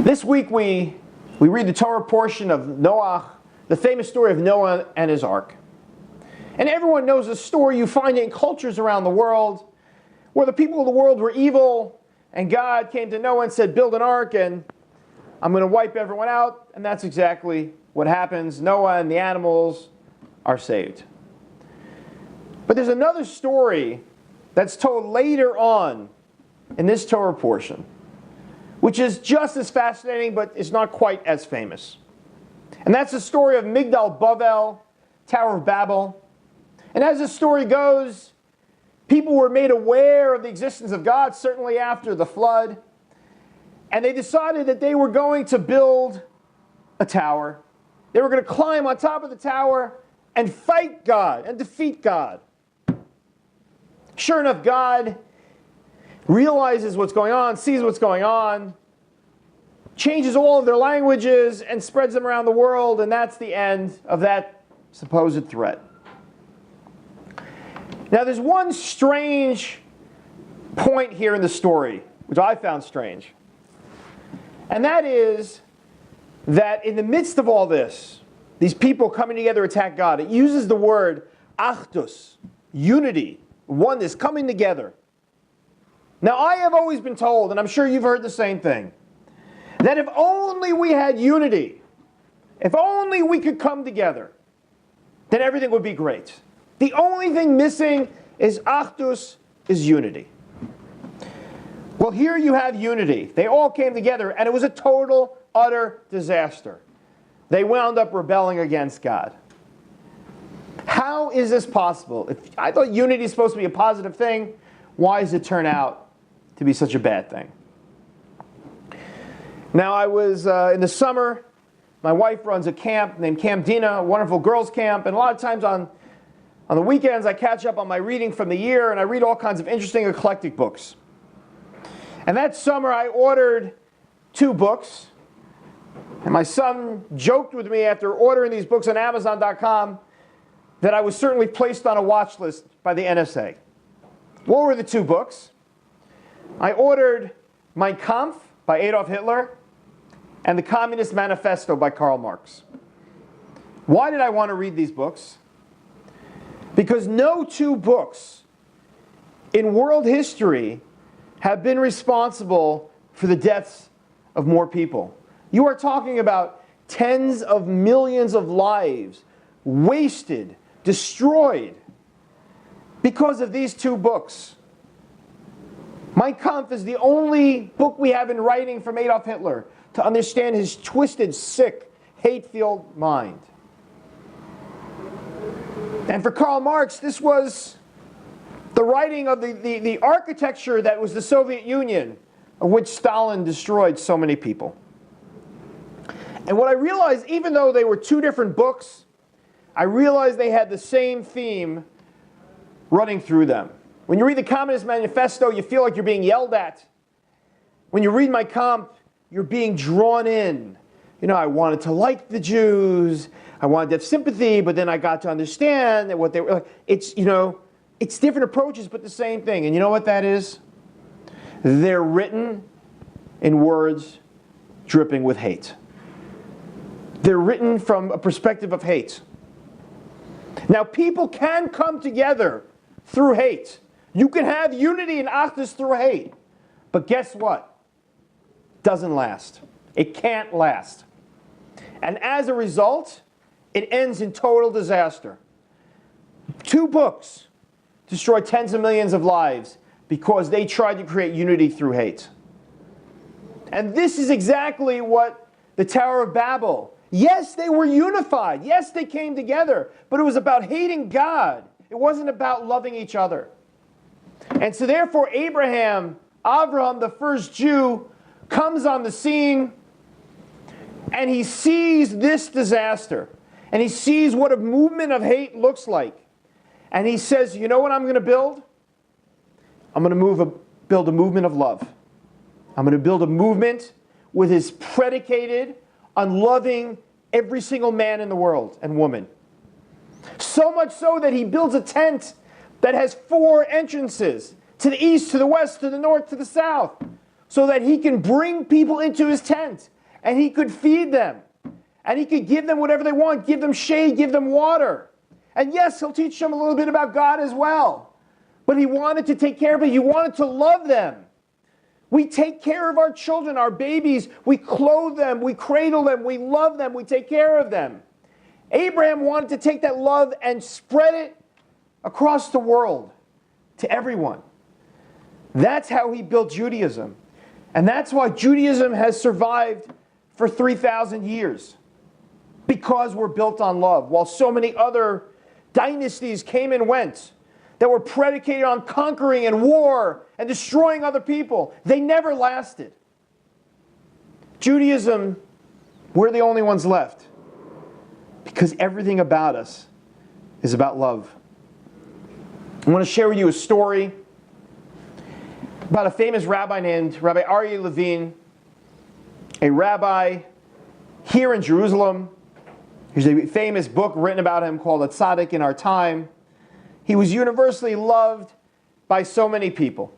This week we read the Torah portion of Noach, the famous story of Noah and his ark. And everyone knows the story. You find it in cultures around the world where the people of the world were evil and God came to Noah and said, build an ark and I'm going to wipe everyone out. And that's exactly what happens. Noah and the animals are saved. But there's another story that's told later on in this Torah portion, which is just as fascinating, but is not quite as famous. And that's the story of Migdal Bavel, Tower of Babel. And as the story goes, people were made aware of the existence of God, certainly after the flood. And they decided that they were going to build a tower. They were going to climb on top of the tower and fight God and defeat God. Sure enough, God realizes what's going on, sees what's going on, changes all of their languages and spreads them around the world, and that's the end of that supposed threat. Now there's one strange point here in the story, which I found strange. And that is that in the midst of all this, these people coming together to attack God, it uses the word achdus, unity, oneness, coming together. Now I have always been told, and I'm sure you've heard the same thing, that if only we had unity, if only we could come together, then everything would be great. The only thing missing is achdus, is unity. Well, here you have unity. They all came together, and it was a total, utter disaster. They wound up rebelling against God. How is this possible? I thought unity is supposed to be a positive thing. Why does it turn out to be such a bad thing? Now, I was in the summer. My wife runs a camp named Camp Dina, a wonderful girls' camp. And a lot of times on the weekends, I catch up on my reading from the year, and I read all kinds of interesting, eclectic books. And that summer, I ordered 2 books. And my son joked with me after ordering these books on Amazon.com that I was certainly placed on a watch list by the NSA. What were the 2 books? I ordered Mein Kampf by Adolf Hitler and the Communist Manifesto by Karl Marx. Why did I want to read these books? Because no 2 books in world history have been responsible for the deaths of more people. You are talking about tens of millions of lives wasted, destroyed because of these 2 books. Mein Kampf is the only book we have in writing from Adolf Hitler to understand his twisted, sick, hate-filled mind. And for Karl Marx, this was the writing of the architecture that was the Soviet Union, of which Stalin destroyed so many people. And what I realized, even though they were 2 different books, I realized they had the same theme running through them. When you read the Communist Manifesto, you feel like you're being yelled at. When you read Mein Kampf, you're being drawn in. You know, I wanted to like the Jews. I wanted to have sympathy, but then I got to understand that what they were like. It's, you know, it's different approaches, but the same thing. And you know what that is? They're written in words dripping with hate. They're written from a perspective of hate. Now, people can come together through hate. You can have unity and achdus through hate. But guess what? Doesn't last. It can't last. And as a result, it ends in total disaster. 2 books destroy tens of millions of lives because they tried to create unity through hate. And this is exactly what the Tower of Babel. Yes, they were unified. Yes, they came together. But it was about hating God. It wasn't about loving each other. And so therefore, Avraham, the first Jew, comes on the scene and he sees this disaster. And he sees what a movement of hate looks like. And he says, you know what I'm going to build? I'm going to build a movement of love. I'm going to build a movement which is predicated on loving every single man in the world and woman. So much so that he builds a tent that has 4 entrances, to the east, to the west, to the north, to the south, so that he can bring people into his tent and he could feed them and he could give them whatever they want, give them shade, give them water. And yes, he'll teach them a little bit about God as well. But he wanted to take care of them. He wanted to love them. We take care of our children, our babies. We clothe them, we cradle them, we love them, we take care of them. Abraham wanted to take that love and spread it across the world to everyone. That's how he built Judaism. And that's why Judaism has survived for 3,000 years. Because we're built on love. While so many other dynasties came and went that were predicated on conquering and war and destroying other people, they never lasted. Judaism, we're the only ones left. Because everything about us is about love. I want to share with you a story about a famous rabbi named Rabbi Aryeh Levine, a rabbi here in Jerusalem. There's a famous book written about him called A Tzaddik in Our Time. He was universally loved by so many people.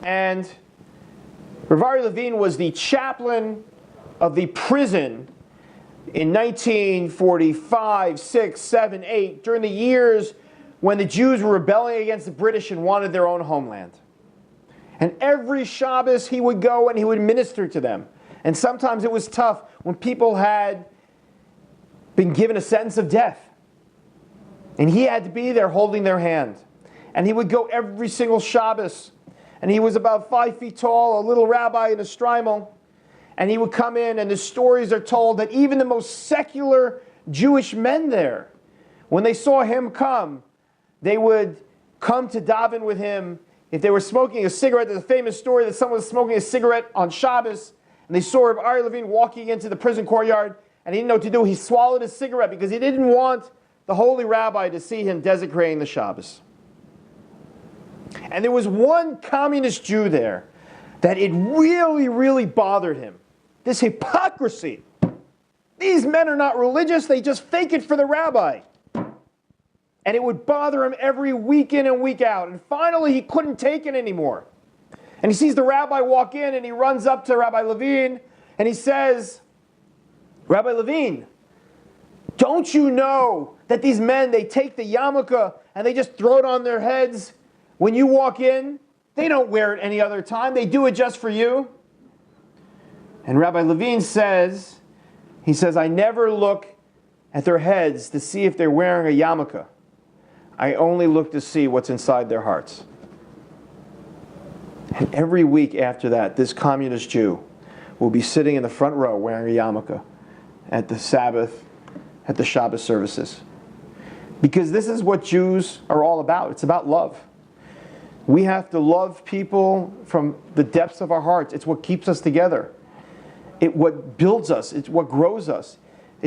And Rabbi Aryeh Levine was the chaplain of the prison in 1945, 6, 7, 8, during the years when the Jews were rebelling against the British and wanted their own homeland. And every Shabbos he would go and he would minister to them. And sometimes it was tough when people had been given a sentence of death. And he had to be there holding their hand. And he would go every single Shabbos. And he was about 5 feet tall, a little rabbi in a strimal. And he would come in, and the stories are told that even the most secular Jewish men there, when they saw him come, they would come to daven with him. If they were smoking a cigarette, there's a famous story that someone was smoking a cigarette on Shabbos, and they saw Rabbi Aryeh Levine walking into the prison courtyard, and he didn't know what to do. He swallowed his cigarette because he didn't want the holy rabbi to see him desecrating the Shabbos. And there was one communist Jew there that it really, really bothered him. This hypocrisy. These men are not religious, they just fake it for the rabbi. And it would bother him every week in and week out. And finally he couldn't take it anymore. And he sees the rabbi walk in and he runs up to Rabbi Levine and he says, Rabbi Levine, don't you know that these men, they take the yarmulke and they just throw it on their heads when you walk in? They don't wear it any other time. They do it just for you. And Rabbi Levine says, I never look at their heads to see if they're wearing a yarmulke. I only look to see what's inside their hearts. And every week after that, this communist Jew will be sitting in the front row wearing a yarmulke at the Sabbath, at the Shabbos services. Because this is what Jews are all about. It's about love. We have to love people from the depths of our hearts. It's what keeps us together. It's what builds us. It's what grows us.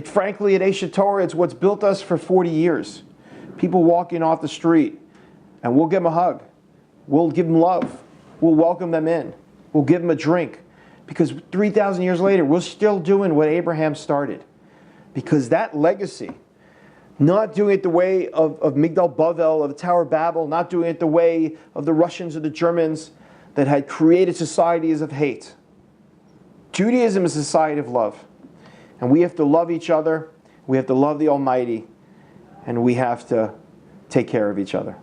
Frankly, at Aish HaTorah, it's what's built us for 40 years. People walking off the street, and we'll give them a hug. We'll give them love. We'll welcome them in. We'll give them a drink. Because 3,000 years later, we're still doing what Abraham started. Because that legacy, not doing it the way of Migdal Bavel, of the Tower of Babel, not doing it the way of the Russians or the Germans that had created societies of hate. Judaism is a society of love. And we have to love each other, we have to love the Almighty, and we have to take care of each other.